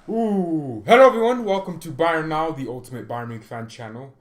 Hello everyone, welcome to BayernNow, the ultimate Bayern Munich fan channel.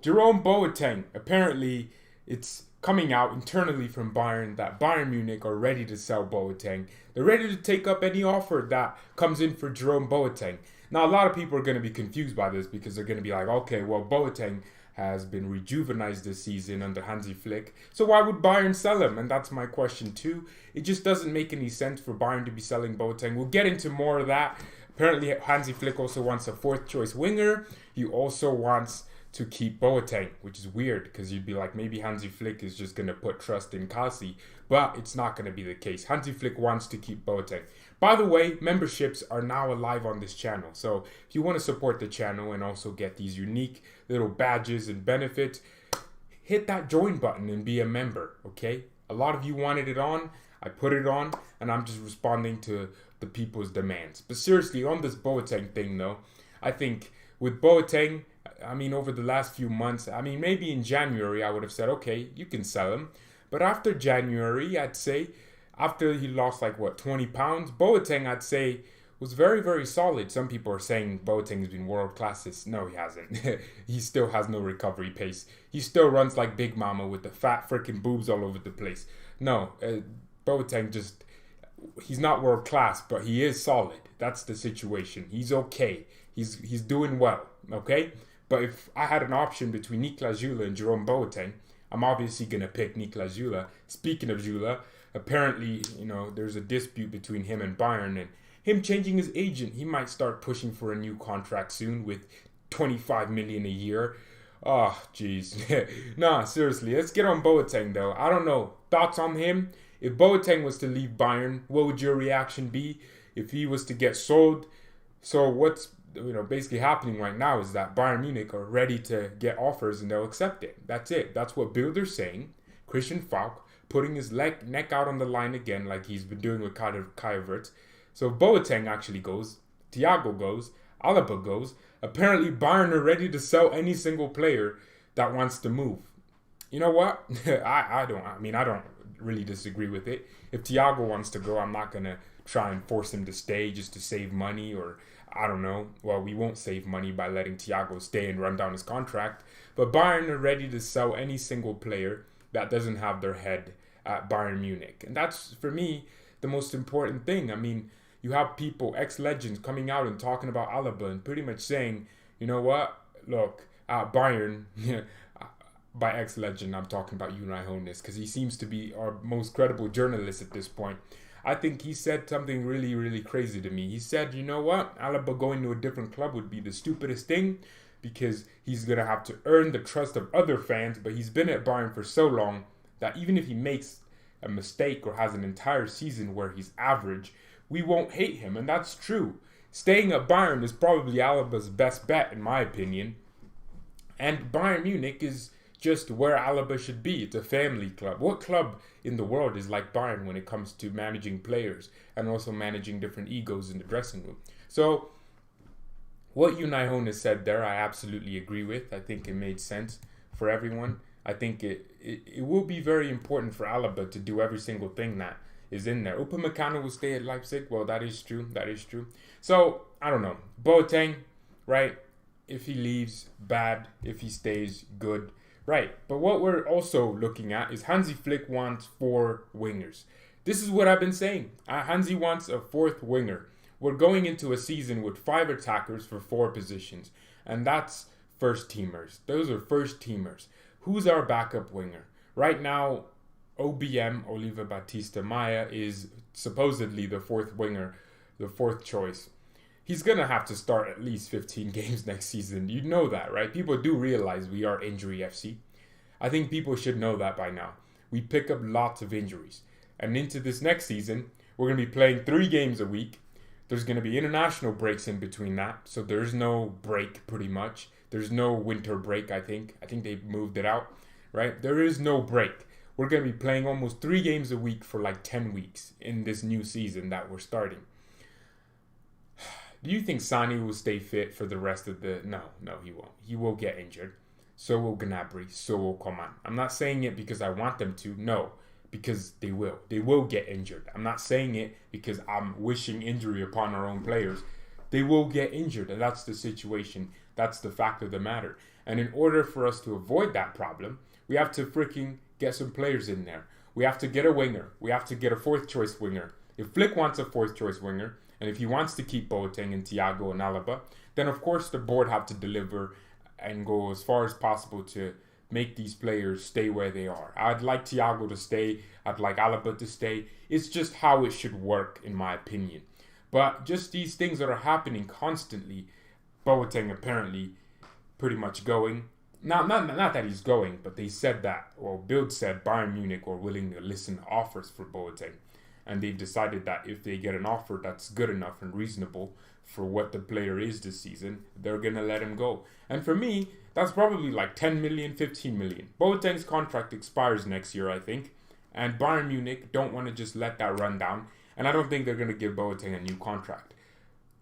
Jerome Boateng. Apparently, it's coming out internally from Bayern that Bayern Munich are ready to sell Boateng. They're ready to take up any offer that comes in for Jerome Boateng. Now, a lot of people are going to be confused by this because they're going to be like, okay, well, Boateng has been rejuvenized this season under Hansi Flick, so why would Bayern sell him? And that's my question too. It just doesn't make any sense for Bayern to be selling Boateng. We'll get into more of that. Apparently, Hansi Flick also wants a fourth choice winger. He also wants to keep Boateng, which is weird because you'd be like, maybe Hansi Flick is just going to put trust in Kasi, but it's not going to be the case. Hansi Flick wants to keep Boateng. By the way, memberships are now alive on this channel. So if you want to support the channel and also get these unique little badges and benefits, hit that join button and be a member, okay? A lot of you wanted it on. I put it on, and I'm just responding to the people's demands. But seriously, on this Boateng thing, though, I think with Boateng, over the last few months, maybe in January, I would have said, okay, you can sell him. But after January, I'd say, after he lost 20 pounds, Boateng, I'd say, was very, very solid. Some people are saying Boateng has been world class. No, he hasn't. He still has no recovery pace. He still runs like Big Mama with the fat freaking boobs all over the place. No, Boateng he's not world class, but he is solid. That's the situation. He's okay. He's doing well, okay? But if I had an option between Niklas Süle and Jerome Boateng, I'm obviously going to pick Niklas Süle. Speaking of Süle, apparently, there's a dispute between him and Bayern, and him changing his agent, he might start pushing for a new contract soon with 25 million a year. Oh, jeez. Nah, seriously, let's get on Boateng, though. I don't know. Thoughts on him? If Boateng was to leave Bayern, what would your reaction be if he was to get sold? So what's basically happening right now is that Bayern Munich are ready to get offers and they'll accept it. That's it. That's what Bilder's saying. Christian Falk putting his neck out on the line again like he's been doing with Kai Havertz. So Boateng actually goes, Thiago goes, Alaba goes. Apparently Bayern are ready to sell any single player that wants to move. You know what? I don't really disagree with it. If Thiago wants to go, I'm not going to try and force him to stay just to save money, or I don't know. Well, we won't save money by letting Thiago stay and run down his contract. But Bayern are ready to sell any single player that doesn't have their head at Bayern Munich. And that's, for me, the most important thing. You have people, ex-legends, coming out and talking about Alaba and pretty much saying, you know what, look, at Bayern, by ex-legend, I'm talking about Unai Hoeneß, because he seems to be our most credible journalist at this point. I think he said something really, really crazy to me. He said, you know what, Alaba going to a different club would be the stupidest thing because he's going to have to earn the trust of other fans, but he's been at Bayern for so long that even if he makes a mistake or has an entire season where he's average, we won't hate him, and that's true. Staying at Bayern is probably Alaba's best bet, in my opinion. And Bayern Munich is just where Alaba should be. It's a family club. What club in the world is like Bayern when it comes to managing players and also managing different egos in the dressing room? So, what Unai Hoeneß said there, I absolutely agree with. I think it made sense for everyone. I think it will be very important for Alaba to do every single thing that is in there. Upamecano will stay at Leipzig. Well, that is true. That is true. So, I don't know. Boateng, right? If he leaves, bad. If he stays, good. Right. But what we're also looking at is Hansi Flick wants 4 wingers. This is what I've been saying. Hansi wants a 4th winger. We're going into a season with 5 attackers for 4 positions. And that's first teamers. Those are first teamers. Who's our backup winger? Right now, OBM, Oliver Batista Maya, is supposedly the 4th winger, the 4th choice. He's going to have to start at least 15 games next season. You know that, right? People do realize we are injury FC. I think people should know that by now. We pick up lots of injuries. And into this next season, we're going to be playing 3 games a week. There's going to be international breaks in between that. So there's no break, pretty much. There's no winter break, I think. I think they moved it out, right? There is no break. We're going to be playing almost 3 games a week for 10 weeks in this new season that we're starting. Do you think Sani will stay fit for the rest of the... No, he won't. He will get injured. So will Gnabry. So will Coman. I'm not saying it because I want them to. No, because they will. They will get injured. I'm not saying it because I'm wishing injury upon our own players. they will get injured, and that's the situation. That's the fact of the matter. And in order for us to avoid that problem, we have to freaking get some players in there. We have to get a winger. We have to get a fourth choice winger. If Flick wants a fourth choice winger, and if he wants to keep Boateng and Thiago and Alaba, then of course the board have to deliver and go as far as possible to make these players stay where they are. I'd like Thiago to stay. I'd like Alaba to stay. It's just how it should work, in my opinion. But just these things that are happening constantly, Boateng apparently pretty much going. Not that he's going, but they said that, or Bild said Bayern Munich were willing to listen to offers for Boateng. And they've decided that if they get an offer that's good enough and reasonable for what the player is this season, they're going to let him go. And for me, that's probably like 10 million, 15 million. Boateng's contract expires next year, I think. And Bayern Munich don't want to just let that run down. And I don't think they're going to give Boateng a new contract.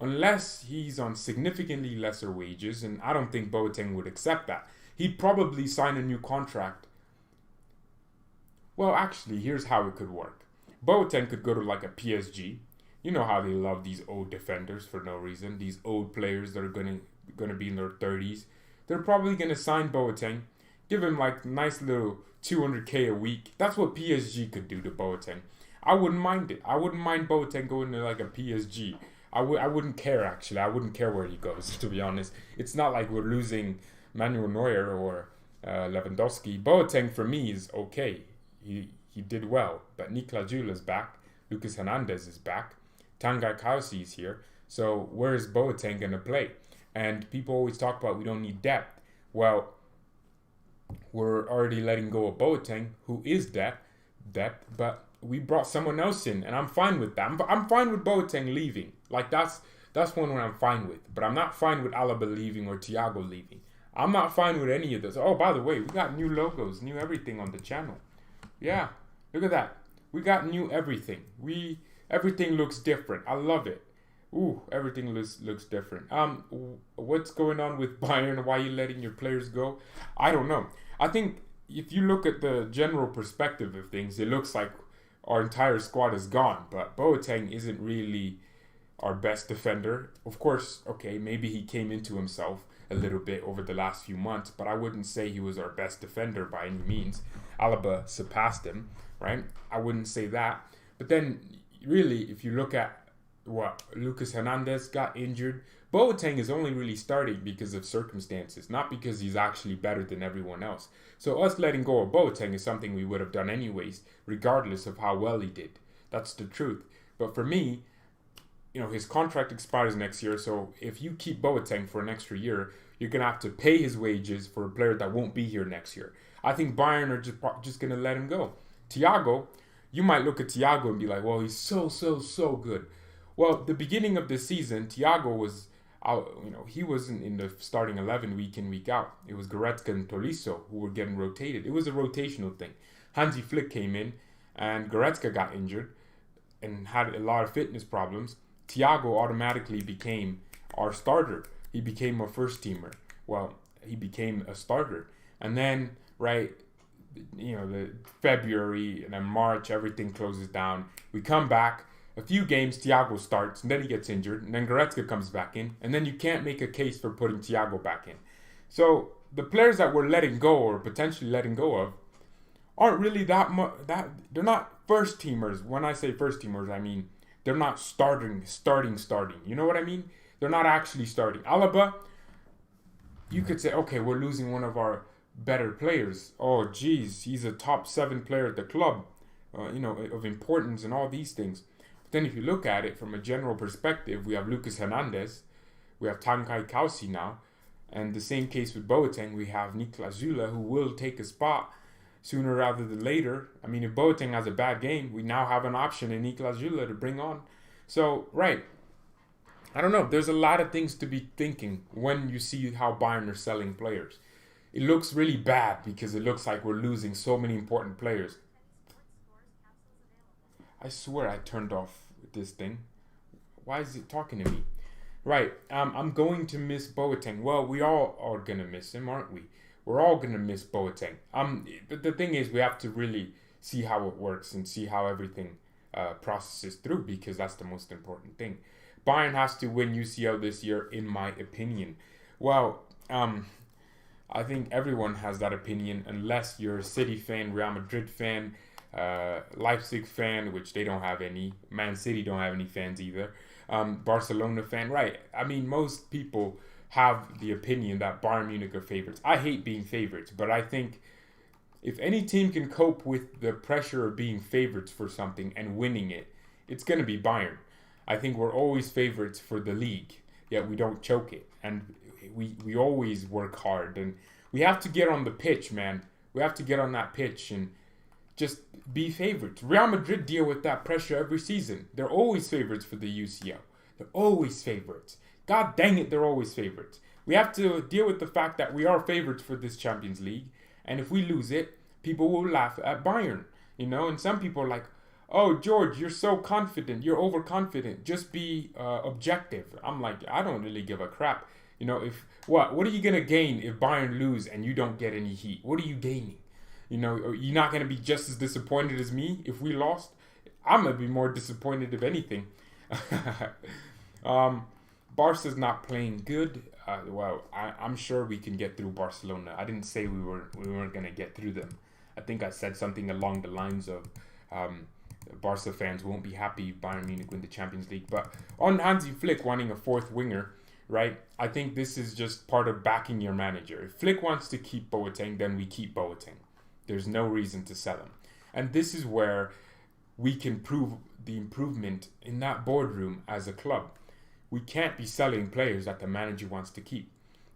Unless he's on significantly lesser wages, and I don't think Boateng would accept that. He'd probably sign a new contract. Well, actually, here's how it could work. Boateng could go to like a PSG. You know how they love these old defenders for no reason. These old players that are going to be in their 30s. They're probably going to sign Boateng, give him like nice little 200k a week. That's what PSG could do to Boateng. I wouldn't mind it. I wouldn't mind Boateng going to like a PSG. I wouldn't care, actually. I wouldn't care where he goes, to be honest. It's not like we're losing Manuel Neuer or Lewandowski. Boateng, for me, is okay. He did well. But Niklas Süle is back. Lucas Hernandez is back. Tanguy Kausi is here. So where is Boateng going to play? And people always talk about we don't need depth. Well, we're already letting go of Boateng, who is depth, but we brought someone else in, and I'm fine with that. I'm fine with Boateng leaving. Like, that's one I'm fine with. But I'm not fine with Alaba leaving or Thiago leaving. I'm not fine with any of this. Oh, by the way, we got new logos, new everything on the channel. Yeah, look at that. We got new everything. Everything looks different. I love it. Ooh, everything looks different. What's going on with Bayern? Why are you letting your players go? I don't know. I think if you look at the general perspective of things, it looks like our entire squad is gone. But Boateng isn't really our best defender. Of course, okay, maybe he came into himself a little bit over the last few months, but I wouldn't say he was our best defender by any means. Alaba surpassed him, right? I wouldn't say that. But then, really, if you look at what Lucas Hernandez got injured, Boateng is only really starting because of circumstances, not because he's actually better than everyone else. So us letting go of Boateng is something we would have done anyways, regardless of how well he did. That's the truth. But for me, his contract expires next year, so if you keep Boateng for an extra year, you're going to have to pay his wages for a player that won't be here next year. I think Bayern are just going to let him go. Thiago, you might look at Thiago and be like, well, he's so good. Well, the beginning of the season, Thiago was out. He wasn't in the starting 11 week in, week out. It was Goretzka and Tolisso who were getting rotated. It was a rotational thing. Hansi Flick came in, and Goretzka got injured and had a lot of fitness problems. Thiago automatically became our starter. He became a first teamer. Well, he became a starter. And then, the February and then March, everything closes down. We come back. A few games, Thiago starts, and then he gets injured, and then Goretzka comes back in, and then you can't make a case for putting Thiago back in. So the players that we're letting go or potentially letting go of aren't really that they're not first teamers. When I say first teamers, I mean they're not starting. You know what I mean? They're not actually starting. Alaba, you could say, okay, we're losing one of our better players. Oh, geez, he's a top 7 player at the club, of importance and all these things. Then if you look at it from a general perspective, we have Lucas Hernandez, we have Tanguy Kausi now, and the same case with Boateng, we have Niklas Süle, who will take a spot sooner rather than later. I mean, if Boateng has a bad game, we now have an option in Niklas Süle to bring on. So, I don't know. There's a lot of things to be thinking when you see how Bayern are selling players. It looks really bad because it looks like we're losing so many important players. I swear I turned off this thing. Why is it talking to me? I'm going to miss Boateng. Well, we all are going to miss him, aren't we? We're all going to miss Boateng. But the thing is, we have to really see how it works and see how everything processes through, because that's the most important thing. Bayern has to win UCL this year, in my opinion. Well, I think everyone has that opinion, unless you're a City fan, Real Madrid fan, Leipzig fan, which they don't have any. Man City don't have any fans either. Barcelona fan, right? I mean, most people have the opinion that Bayern Munich are favorites. I hate being favorites, but I think if any team can cope with the pressure of being favorites for something and winning it, it's going to be Bayern. I think we're always favorites for the league, yet we don't choke it. And we always work hard. And we have to get on the pitch, man. We have to get on that pitch and just be favorites. Real Madrid deal with that pressure every season. They're always favorites for the UCL. They're always favorites. God dang it, they're always favorites. We have to deal with the fact that we are favorites for this Champions League. And if we lose it, people will laugh at Bayern. You know, and some people are like, oh, George, you're so confident. You're overconfident. Just be objective. I'm like, I don't really give a crap. You know, if what are you going to gain if Bayern lose and you don't get any heat? What are you gaining? You know, you're not going to be just as disappointed as me if we lost. I'm going to be more disappointed if anything. Barca's not playing good. I'm sure we can get through Barcelona. I didn't say we weren't going to get through them. I think I said something along the lines of Barca fans won't be happy if Bayern Munich win the Champions League. But on Hansi Flick wanting a fourth winger, right? I think this is just part of backing your manager. If Flick wants to keep Boateng, then we keep Boateng. There's no reason to sell him. And this is where we can prove the improvement in that boardroom as a club. We can't be selling players that the manager wants to keep.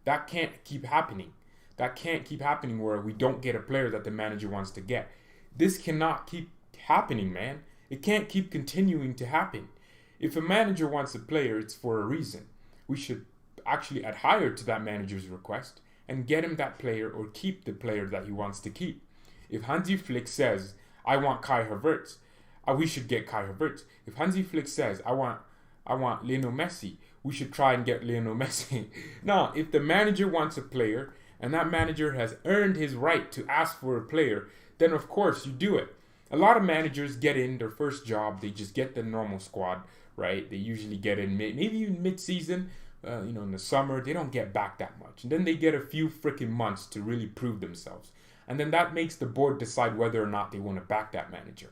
That can't keep happening. That can't keep happening where we don't get a player that the manager wants to get. This cannot keep happening, man. It can't keep continuing to happen. If a manager wants a player, it's for a reason. We should actually adhere to that manager's request and get him that player or keep the player that he wants to keep. If Hansi Flick says, I want Kai Havertz, we should get Kai Havertz. If Hansi Flick says, I want Lionel Messi, we should try and get Lionel Messi. Now, if the manager wants a player and that manager has earned his right to ask for a player, then of course you do it. A lot of managers get in their first job, they just get the normal squad, right? They usually get in maybe even mid-season, in the summer. They don't get back that much. And then they get a few freaking months to really prove themselves. And then that makes the board decide whether or not they want to back that manager.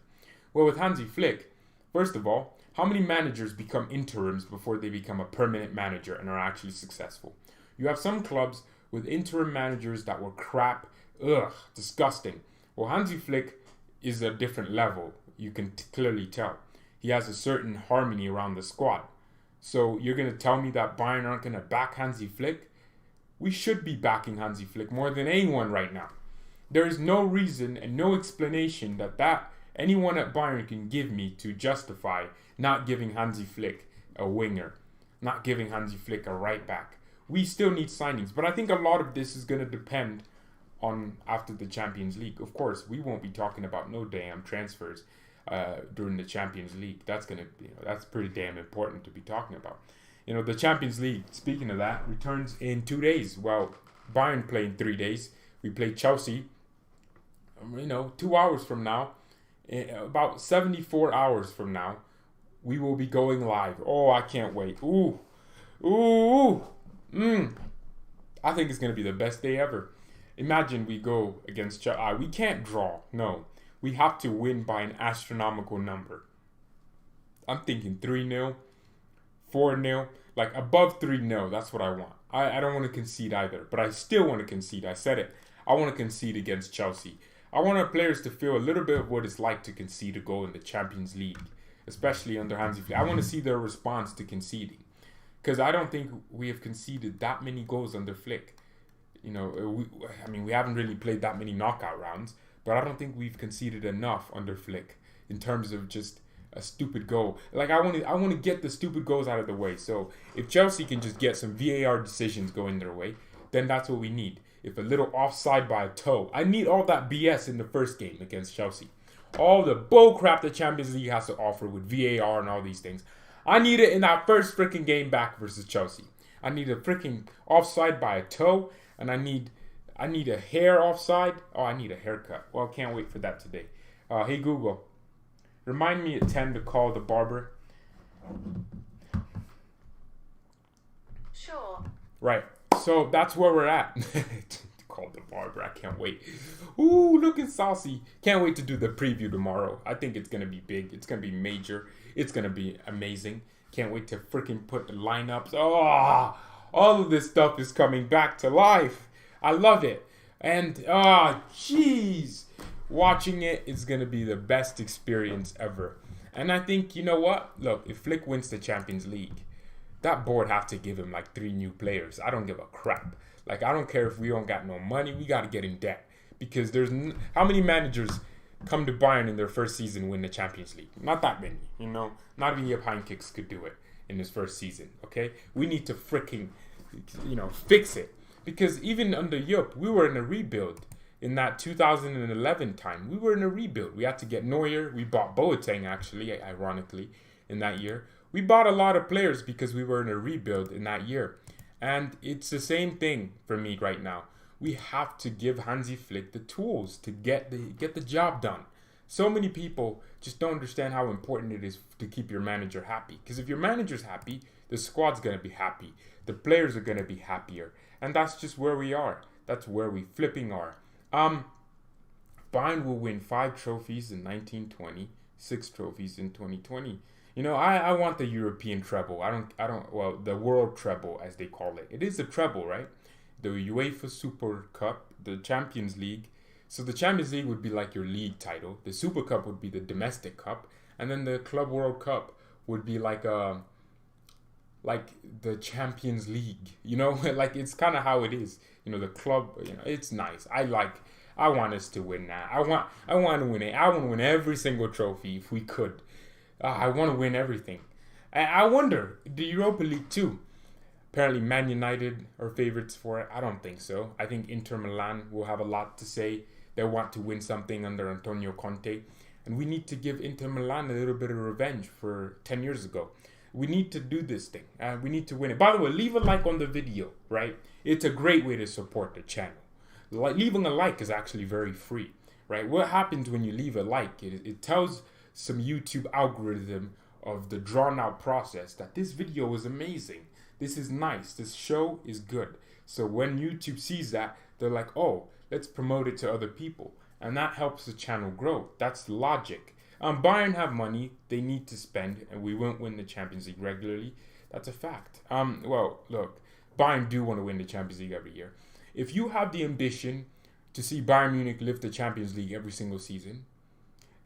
Well, with Hansi Flick, first of all, how many managers become interims before they become a permanent manager and are actually successful? You have some clubs with interim managers that were crap, disgusting. Well, Hansi Flick is a different level. You can clearly tell. He has a certain harmony around the squad. So you're going to tell me that Bayern aren't going to back Hansi Flick? We should be backing Hansi Flick more than anyone right now. There is no reason and no explanation that anyone at Bayern can give me to justify not giving Hansi Flick a winger, not giving Hansi Flick a right back. We still need signings, but I think a lot of this is going to depend on after the Champions League. Of course, we won't be talking about no damn transfers during the Champions League. That's pretty damn important to be talking about. The Champions League, speaking of that, returns in 2 days. Well, Bayern play in 3 days. We play Chelsea, 2 hours from now. About 74 hours from now, we will be going live. Oh, I can't wait. I think it's going to be the best day ever. Imagine we go against Chelsea. We can't draw. No. We have to win by an astronomical number. I'm thinking 3-0, 4-0, like above 3-0. That's what I want. I don't want to concede either, but I still want to concede. I said it. I want to concede against Chelsea. I want our players to feel a little bit of what it's like to concede a goal in the Champions League, especially under Hansi Flick. I want to see their response to conceding, because I don't think we have conceded that many goals under Flick. We haven't really played that many knockout rounds, but I don't think we've conceded enough under Flick in terms of just a stupid goal. Like I want to get the stupid goals out of the way. So if Chelsea can just get some VAR decisions going their way, then that's what we need. If a little offside by a toe, I need all that BS in the first game against Chelsea. All the bull crap the Champions League has to offer with VAR and all these things. I need it in that first freaking game back versus Chelsea. I need a freaking offside by a toe, and I need a hair offside. Oh, I need a haircut. Well, can't wait for that today. Hey Google, Remind me at 10 to call the barber. Sure. Right. So that's where we're at. Call the barber. I can't wait. Ooh, looking saucy. Can't wait to do the preview tomorrow. I think it's going to be big. It's going to be major. It's going to be amazing. Can't wait to freaking put the lineups. Oh, all of this stuff is coming back to life. I love it. And, jeez. Watching it is going to be the best experience ever. And I think, you know what? Look, if Flick wins the Champions League, that board have to give him like 3 new players. I don't give a crap. Like, I don't care if we don't got no money. We got to get in debt. Because how many managers come to Bayern in their first season win the Champions League? Not that many, you know. Not even Jupp Heynckes could do it in his first season, okay? We need to freaking, fix it. Because even under Jupp, we were in a rebuild. In that 2011 time, we were in a rebuild. We had to get Neuer. We bought Boateng, actually, ironically, in that year. We bought a lot of players because we were in a rebuild in that year. And it's the same thing for me right now. We have to give Hansi Flick the tools to get the job done. So many people just don't understand how important it is to keep your manager happy. Because if your manager's happy, the squad's going to be happy. The players are going to be happier. And that's just where we are. That's where we flipping are. Bayern will win 5 trophies in 1920, 6 trophies in 2020. You know, I want the European treble. Well, the world treble, as they call it. It is a treble, right? The UEFA Super Cup, the Champions League. So the Champions League would be like your league title. The Super Cup would be the domestic cup. And then the Club World Cup would be like the Champions League. You know, like it's kind of how it is. You know, the club, it's nice. I want us to win that. I want to win it. I want to win every single trophy if we could. I want to win everything. I wonder, the Europa League too. Apparently Man United are favorites for it. I don't think so. I think Inter Milan will have a lot to say. They want to win something under Antonio Conte. And we need to give Inter Milan a little bit of revenge for 10 years ago. We need to do this thing. We need to win it. By the way, leave a like on the video, right? It's a great way to support the channel. Leaving a like is actually very free, right? What happens when you leave a like? It tells some YouTube algorithm of the drawn out process that this video is amazing. This is nice. This show is good. So when YouTube sees that, they're like, oh, let's promote it to other people. And that helps the channel grow. That's the logic. Bayern have money. They need to spend. And we won't win the Champions League regularly. That's a fact. Well, look, Bayern do want to win the Champions League every year. If you have the ambition to see Bayern Munich lift the Champions League every single season,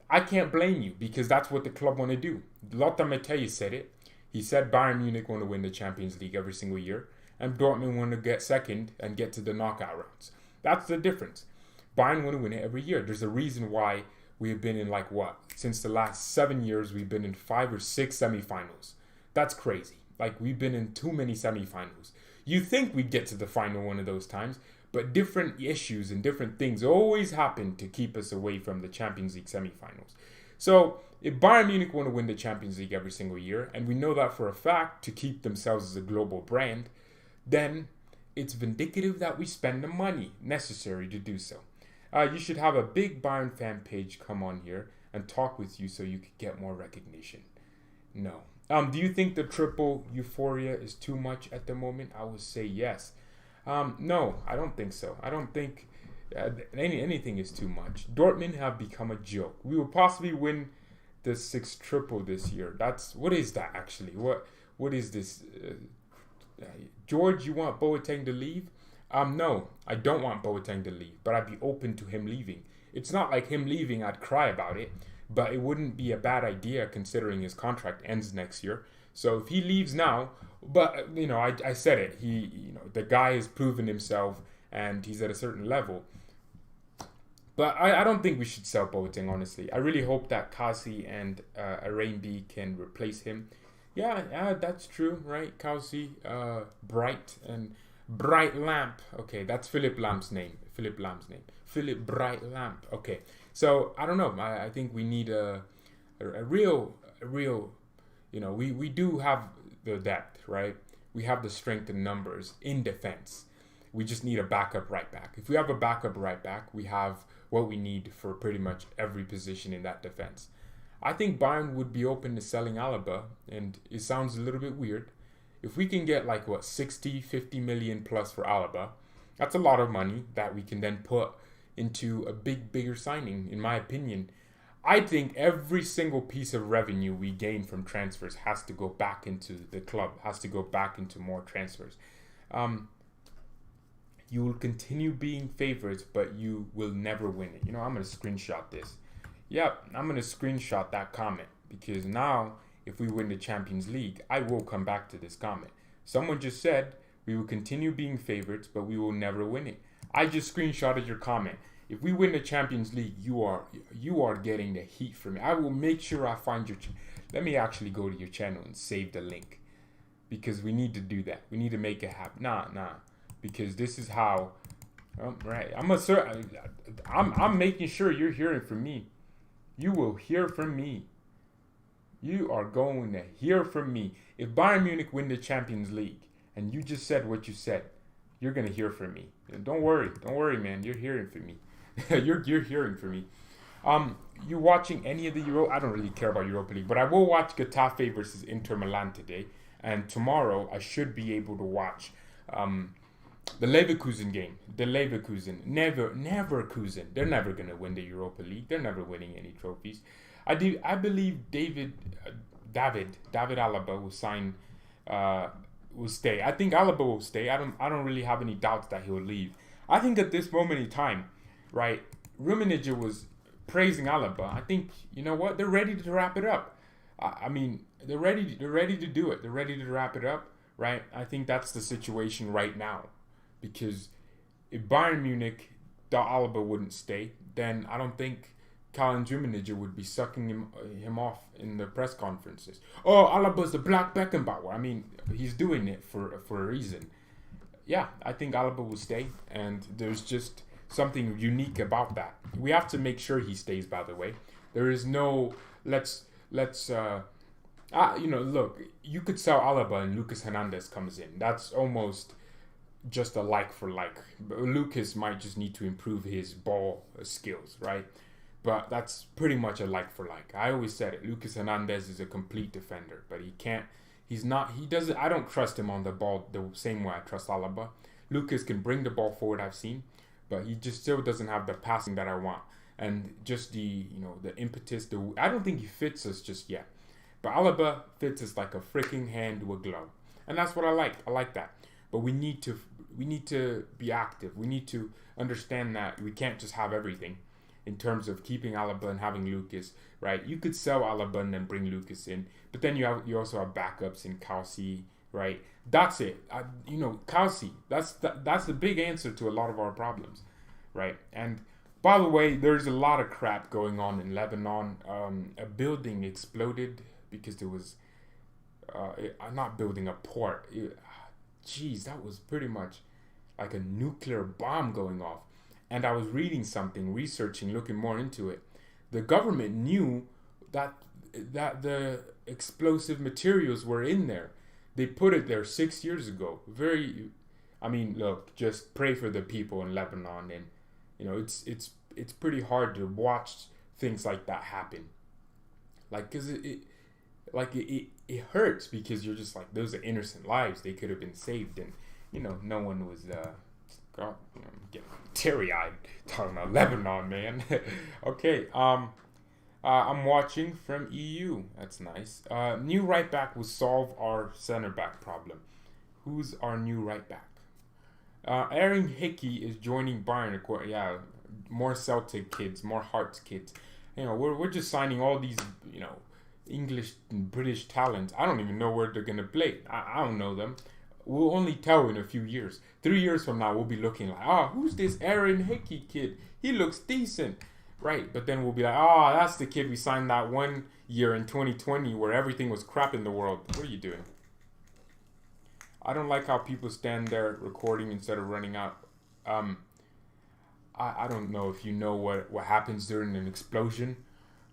I can't blame you because that's what the club want to do. Lothar Matthäus said it. He said Bayern Munich want to win the Champions League every single year and Dortmund want to get second and get to the knockout rounds. That's the difference. Bayern want to win it every year. There's a reason why we have been in since the last 7 years, we've been in 5 or 6 semifinals. That's crazy. We've been in too many semifinals. You think we'd get to the final one of those times, but different issues and different things always happen to keep us away from the Champions League semifinals. So if Bayern Munich want to win the Champions League every single year, and we know that for a fact to keep themselves as a global brand, then it's vindicative that we spend the money necessary to do so. You should have a big Bayern fan page come on here and talk with you so you could get more recognition. No. Do you think the triple euphoria is too much at the moment? I would say yes. No, I don't think so. I don't think anything is too much. Dortmund have become a joke. We will possibly win the 6th triple this year. What is that actually? What is this? George, you want Boateng to leave? No, I don't want Boateng to leave, but I'd be open to him leaving. It's not like him leaving, I'd cry about it, but it wouldn't be a bad idea considering his contract ends next year. So if he leaves now, but I said it. The guy has proven himself and he's at a certain level. But I don't think we should sell Boateng, honestly. I really hope that Kasi and Araimbi can replace him. Yeah, that's true, right? Kasi, Bright Lamp. Okay, that's Philip Lamp's name. Philip Bright Lamp. Okay, so I don't know. I think we need a real. We do have the depth, right? We have the strength in numbers in defense. We just need a backup right back. If we have a backup right back, we have what we need for pretty much every position in that defense. I think Bayern would be open to selling Alaba, and it sounds a little bit weird. If we can get like what 60, 50 million plus for Alaba, that's a lot of money that we can then put into a bigger signing, in my opinion. I think every single piece of revenue we gain from transfers has to go back into the club, has to go back into more transfers. You will continue being favorites, but you will never win it. I'm going to screenshot this. Yep, I'm going to screenshot that comment because now if we win the Champions League, I will come back to this comment. Someone just said we will continue being favorites, but we will never win it. I just screenshotted your comment. If we win the Champions League, you are getting the heat from me. I will make sure I find your. Let me actually go to your channel and save the link because we need to do that. We need to make it happen. Nah, because this is how. Right, I'm making sure you're hearing from me. You will hear from me. You are going to hear from me. If Bayern Munich win the Champions League and you just said what you said, you're going to hear from me. Don't worry, man. You're hearing from me. you're hearing from me. You watching any of the I don't really care about Europa League, but I will watch Getafe versus Inter Milan today. And tomorrow I should be able to watch the Leverkusen game. The Leverkusen. Neverkusen. They're never going to win the Europa League. They're never winning any trophies. I believe David Alaba will sign, will stay. I think Alaba will stay. I don't really have any doubts that he'll leave. I think at this moment in time, right, Rummenigge was praising Alaba. I think, you know what, they're ready to wrap it up. I mean, they're ready to do it. They're ready to wrap it up, right? I think that's the situation right now. Because if Bayern Munich, the Alaba wouldn't stay, then I don't think Karl-Heinz Rummenigge would be sucking him off in the press conferences. Oh, Alaba's the Black Beckenbauer. I mean, he's doing it for a reason. Yeah, I think Alaba will stay, and there's just something unique about that. We have to make sure he stays, by the way. There is no, look, you could sell Alaba and Lucas Hernandez comes in. That's almost just a like for like. Lucas might just need to improve his ball skills, right? But that's pretty much a like for like. I always said it. Lucas Hernandez is a complete defender, but I don't trust him on the ball the same way I trust Alaba. Lucas can bring the ball forward, I've seen, but he just still doesn't have the passing that I want. And just the impetus, I don't think he fits us just yet. But Alaba fits us like a freaking hand to a glove. And that's what I like. I like that. But we need to be active. We need to understand that we can't just have everything in terms of keeping Alaba and having Lucas, right? You could sell Alaba and then bring Lucas in, but then you also have backups in Kelsey, right? That's it. Kelsey, that's the big answer to a lot of our problems, right? And by the way, there's a lot of crap going on in Lebanon. A building exploded because there was not building, a port. That was pretty much like a nuclear bomb going off. And I was reading something, researching, looking more into it. The government knew that the explosive materials were in there. They put it there 6 years ago. Look, just pray for the people in Lebanon, and it's pretty hard to watch things like that happen. Like, cause it hurts because you're just like, those are innocent lives. They could have been saved, and no one was. God, I'm getting teary-eyed talking about Lebanon, man. Okay, I'm watching from EU. That's nice. New right back will solve our center back problem. Who's our new right back? Aaron Hickey is joining Bayern. Yeah, more Celtic kids, more Hearts kids. We're just signing all these, English and British talents. I don't even know where they're gonna play. I don't know them. We'll only tell in a few years. 3 years from now, we'll be looking like, who's this Aaron Hickey kid? He looks decent. Right, but then we'll be like, that's the kid we signed that 1 year in 2020 where everything was crap in the world. What are you doing? I don't like how people stand there recording instead of running out. I don't know if you know what happens during an explosion.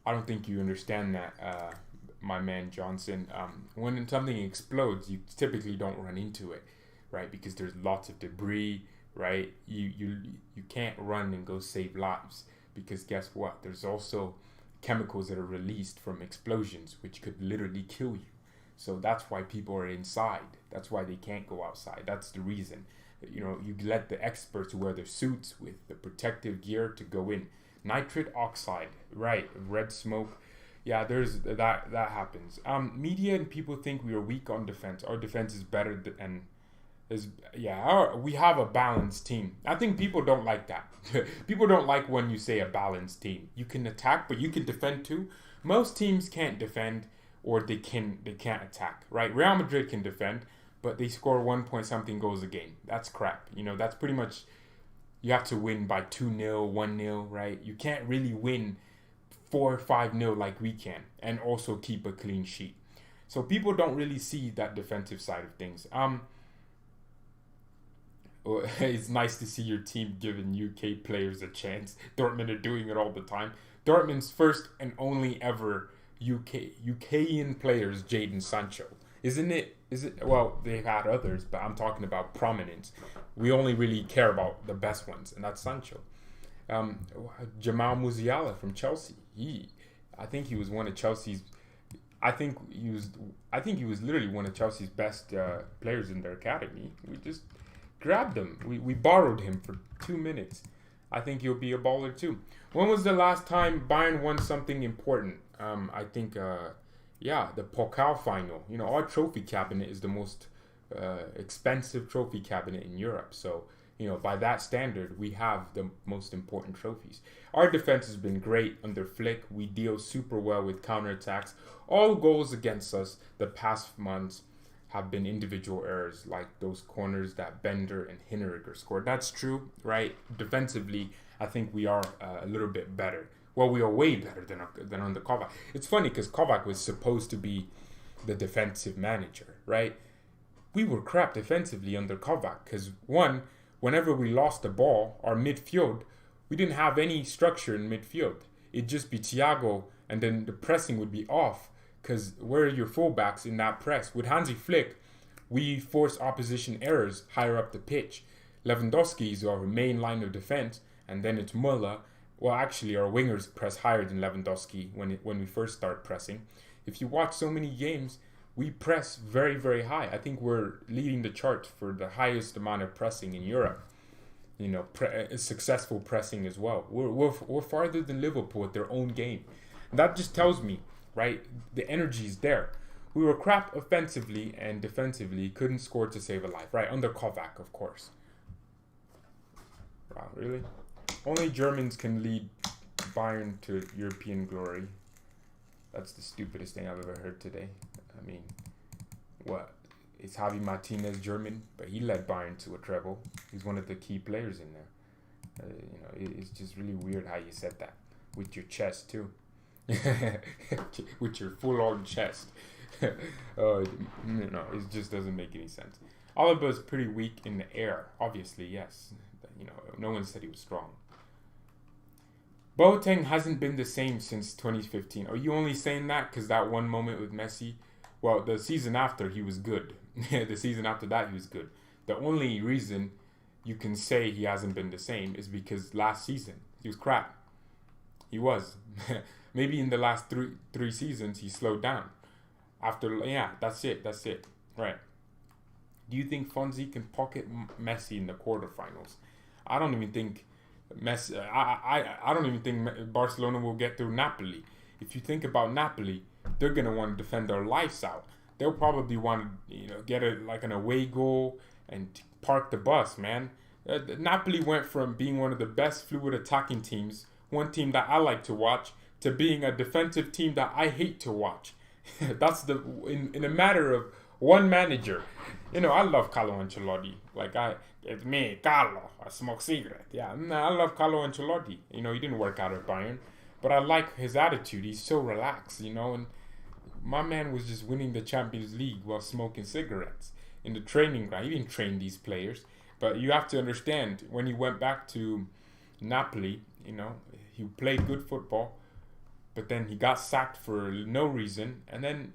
I don't think you understand that, my man Johnson. When something explodes, you typically don't run into it, right? Because there's lots of debris, right? You can't run and go save lives, because guess what? There's also chemicals that are released from explosions, which could literally kill you. So that's why people are inside. That's why they can't go outside. That's the reason. You let the experts wear their suits with the protective gear to go in. Nitrate oxide, right? Red smoke. Yeah, there's that happens. Media and people think we are weak on defense. Our defense is better and we have a balanced team. I think people don't like that. People don't like when you say a balanced team. You can attack, but you can defend too. Most teams can't defend, or they can't attack, right? Real Madrid can defend, but they score 1 point something goals a game. That's crap. That's pretty much, you have to win by 2-0, 1-0, right? You can't really win 4 or 5-0 like we can, and also keep a clean sheet. So people don't really see that defensive side of things. It's nice to see your team giving UK players a chance. Dortmund are doing it all the time. Dortmund's first and only ever UKian players, Jadon Sancho. Isn't it? Well, they've had others, but I'm talking about prominence. We only really care about the best ones, and that's Sancho. Jamal Musiala from Chelsea. I think he was one of Chelsea's. I think he was literally one of Chelsea's best players in their academy. We just grabbed him. We borrowed him for 2 minutes. I think he'll be a baller too. When was the last time Bayern won something important? I think, the Pokal final. Our trophy cabinet is the most expensive trophy cabinet in Europe. So, by that standard, we have the most important trophies. Our defense has been great under Flick. We deal super well with counterattacks. All goals against us the past months have been individual errors, like those corners that Bender and Hinteregger scored. That's true, right? Defensively, I think we are a little bit better. Well, we are way better than under Kovac. It's funny because Kovac was supposed to be the defensive manager, right? We were crap defensively under Kovac because, one, whenever we lost the ball, our midfield, we didn't have any structure in midfield. It'd just be Thiago, and then the pressing would be off. Because where are your fullbacks in that press? With Hansi Flick, we force opposition errors higher up the pitch. Lewandowski is our main line of defense, and then it's Müller. Well, actually, our wingers press higher than Lewandowski when we first start pressing. If you watch so many games, we press very, very high. I think we're leading the chart for the highest amount of pressing in Europe. Successful pressing as well. We're farther than Liverpool at their own game. And that just tells me, right, the energy is there. We were crap offensively and defensively, couldn't score to save a life, right? Under Kovac, of course. Wow, really? Only Germans can lead Bayern to European glory. That's the stupidest thing I've ever heard today. I mean, what? Is Javi Martinez German? But he led Bayern to a treble. He's one of the key players in there. It's just really weird how you said that. With your chest, too. With your full-on chest. It just doesn't make any sense. Alaba is pretty weak in the air. Obviously, yes. No one said he was strong. Boateng hasn't been the same since 2015. Are you only saying that because that one moment with Messi? Well, the season after, he was good. The season after that, he was good. The only reason you can say he hasn't been the same is because last season, he was crap. He was. Maybe in the last three seasons, he slowed down. That's it. Right. Do you think Fonzie can pocket Messi in the quarterfinals? I don't even think Messi. I don't even think Barcelona will get through Napoli. If you think about Napoli, they're gonna want to defend their lives out. They'll probably want to, get an away goal and park the bus, man. Napoli went from being one of the best fluid attacking teams, one team that I like to watch, to being a defensive team that I hate to watch. That's in a matter of one manager. I love Carlo Ancelotti. It's me, Carlo. I smoke cigarette. Yeah, I love Carlo Ancelotti. He didn't work out at Bayern, but I like his attitude. He's so relaxed, and my man was just winning the Champions League while smoking cigarettes in the training ground. He didn't train these players, but you have to understand, when he went back to Napoli, he played good football, but then he got sacked for no reason. And then,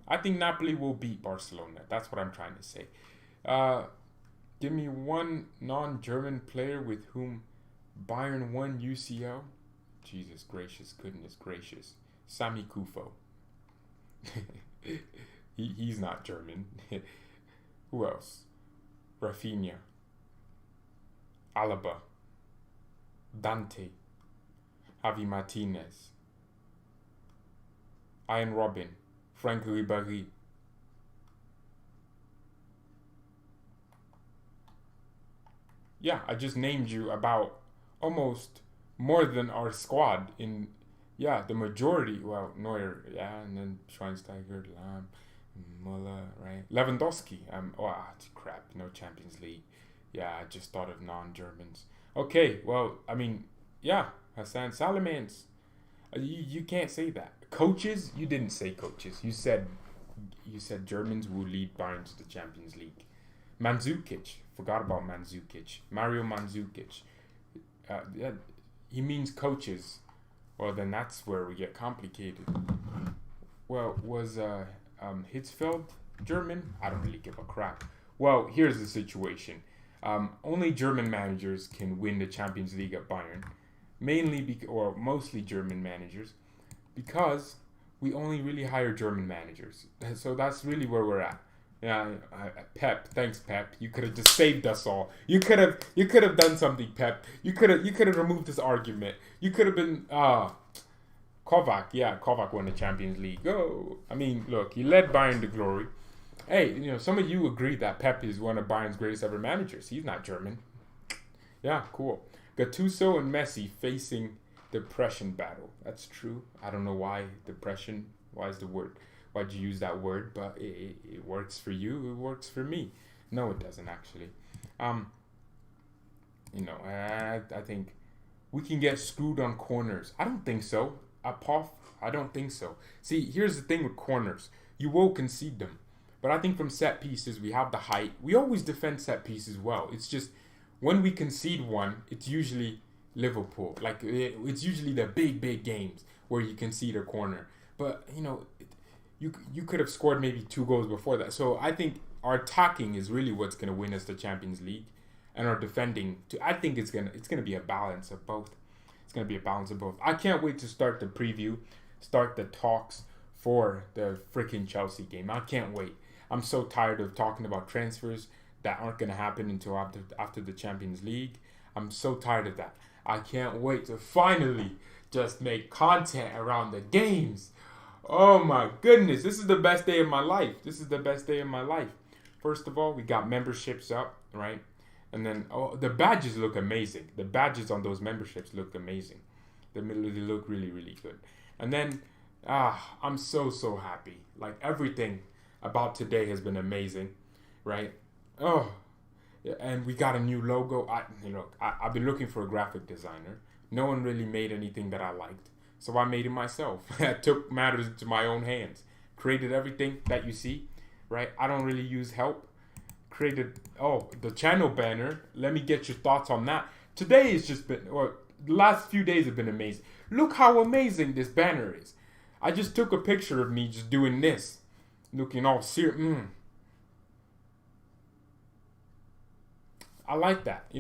I think Napoli will beat Barcelona. That's what I'm trying to say. Give me one non-German player with whom Bayern won UCL. Jesus gracious, goodness gracious. Sami Kufo. He's not German. Who else? Rafinha. Alaba. Dante. Javi Martinez. Ian Robin. Frank Ribéry. Yeah, I just named you about almost more than our squad in, yeah, the majority. Well, Neuer, yeah, and then Schweinsteiger, Lam, Muller, right? Lewandowski. Crap, no Champions League. Yeah, I just thought of non-Germans. Okay, well, I mean, yeah, Hassan Salamans. You can't say that. Coaches, you didn't say coaches. You said Germans will lead Bayern to the Champions League. Mandzukic, forgot about Mandzukic. Mario Mandzukic. Yeah, he means coaches. Well, then that's where we get complicated. Well, was Hitzfeld German? I don't really give a crap. Well, here's the situation. Only German managers can win the Champions League at Bayern. Mostly German managers. Because we only really hire German managers. So that's really where we're at. Yeah, Pep. Thanks, Pep. You could have just saved us all. You could have done something, Pep. You could have removed this argument. You could have been Kovac. Yeah, Kovac won the Champions League. Oh, I mean, look, he led Bayern to glory. Hey, some of you agree that Pep is one of Bayern's greatest ever managers. He's not German. Yeah, cool. Gattuso and Messi facing depression battle. That's true. I don't know why depression. Why is the word? Why'd you use that word? But it works for you. It works for me. No, it doesn't actually. I think we can get screwed on corners. I don't think so. I don't think so. See, here's the thing with corners. You will concede them. But I think from set pieces, we have the height. We always defend set pieces well. It's just when we concede one, it's usually Liverpool. Like, it's usually the big games where you concede a corner. But, you could have scored maybe 2 goals before that. So I think our attacking is really what's going to win us the Champions League, and our defending. I think it's gonna be a balance of both. It's gonna be a balance of both. I can't wait to start the preview, start the talks for the freaking Chelsea game. I can't wait. I'm so tired of talking about transfers that aren't gonna happen until after the Champions League. I'm so tired of that. I can't wait to finally just make content around the games. Oh my goodness, this is the best day of my life. This is the best day of my life. First of all, we got memberships up, right? And then, the badges look amazing. The badges on those memberships look amazing. They look really, really good. And then, I'm so happy. Like, everything about today has been amazing, right? Oh, and we got a new logo. I've been looking for a graphic designer. No one really made anything that I liked. So I made it myself. I took matters into my own hands. Created everything that you see, right? I don't really use help. Created, the channel banner. Let me get your thoughts on that. Today has just been, the last few days have been amazing. Look how amazing this banner is. I just took a picture of me just doing this. Looking all serious. I like that.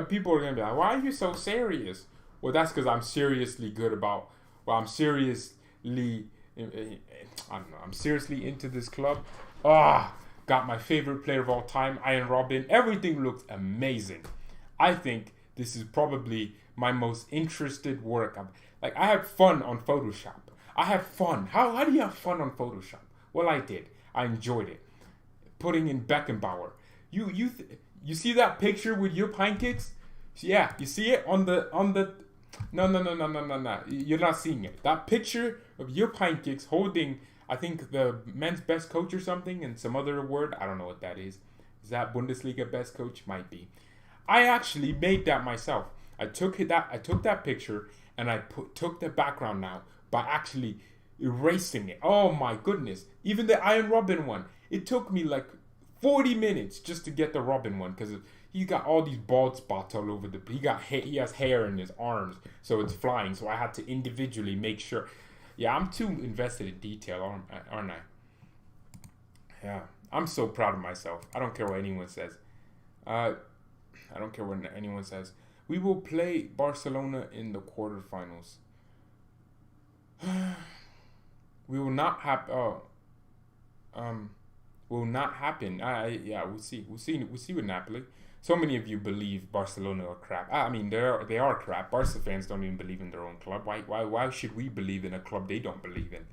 People are going to be like, why are you so serious? Well, that's because I'm seriously I'm seriously into this club. Got my favorite player of all time, Ian Robin. Everything looks amazing. I think this is probably my most interested work. I had fun on Photoshop. I had fun. How do you have fun on Photoshop? Well, I did. I enjoyed it. Putting in Beckenbauer. You see that picture with your pancakes? Yeah, you see it on the. No. You're not seeing it. That picture of your pancakes holding, I think, the men's best coach or something, and some other award. I don't know what that is. Is that Bundesliga best coach? Might be. I actually made that myself. I took that picture and I took the background now by actually erasing it. Oh my goodness! Even the Iron Robin one. It took me like 40 minutes just to get the Robin one because he got all these bald spots all over he has hair in his arms, so it's flying. So I had to individually make sure. Yeah, I'm too invested in detail, aren't I? Yeah, I'm so proud of myself. I don't care what anyone says. We will play Barcelona in the quarterfinals. We will not have. Will not happen. Yeah, we'll see. We'll see. We'll see with Napoli. So many of you believe Barcelona are crap. I mean, they are crap. Barca fans don't even believe in their own club. Why should we believe in a club they don't believe in?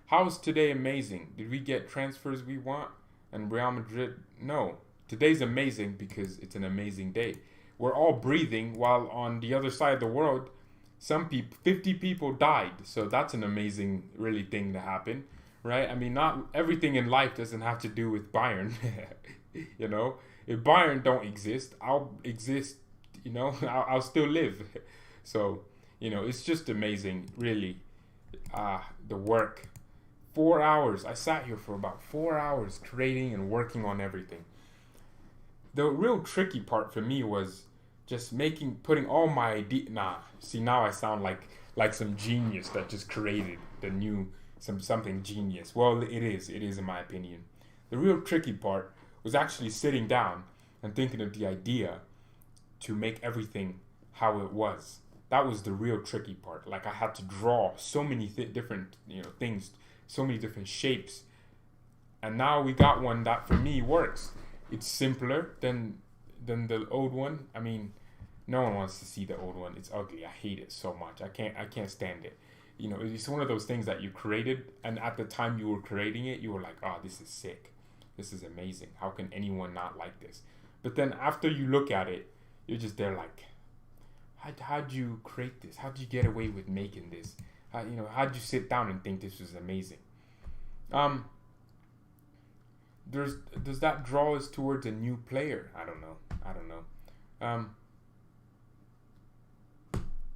How's today amazing? Did we get transfers we want? And Real Madrid? No. Today's amazing because it's an amazing day. We're all breathing while on the other side of the world, some people, 50 people died. So that's an amazing, really thing to happen, right? I mean, not everything in life doesn't have to do with Bayern. You know, if Bayern don't exist, I'll exist. You know, I'll still live. So, you know, it's just amazing, really. The work. 4 hours. I sat here for about 4 hours creating and working on everything. The real tricky part for me was just putting all my idea. See, now I sound like some genius that just created something genius. Well, it is in my opinion. The real tricky part was actually sitting down and thinking of the idea to make everything how it was. That was the real tricky part. Like, I had to draw so many different, things, so many different shapes, and now we got one that for me works. It's simpler than the old one. I mean, no one wants to see the old one. It's ugly. I hate it so much. I can't stand it. You know, it's one of those things that you created, and at the time you were creating it, you were like, oh, this is sick. This is amazing. How can anyone not like this? But then after you look at it, you're just there like, how'd you create this? How'd you get away with making this? How'd you sit down and think this was amazing? Does that draw us towards a new player? I don't know.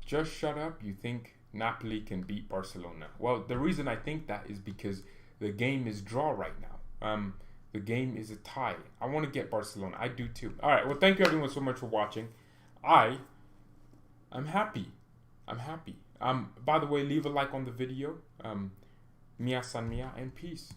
Just shut up. You think Napoli can beat Barcelona? Well, the reason I think that is because the game is draw right now. The game is a tie. I want to get Barcelona. I do too. All right. Well, thank you everyone so much for watching. I'm happy. By the way, leave a like on the video. Mia san mia, and peace.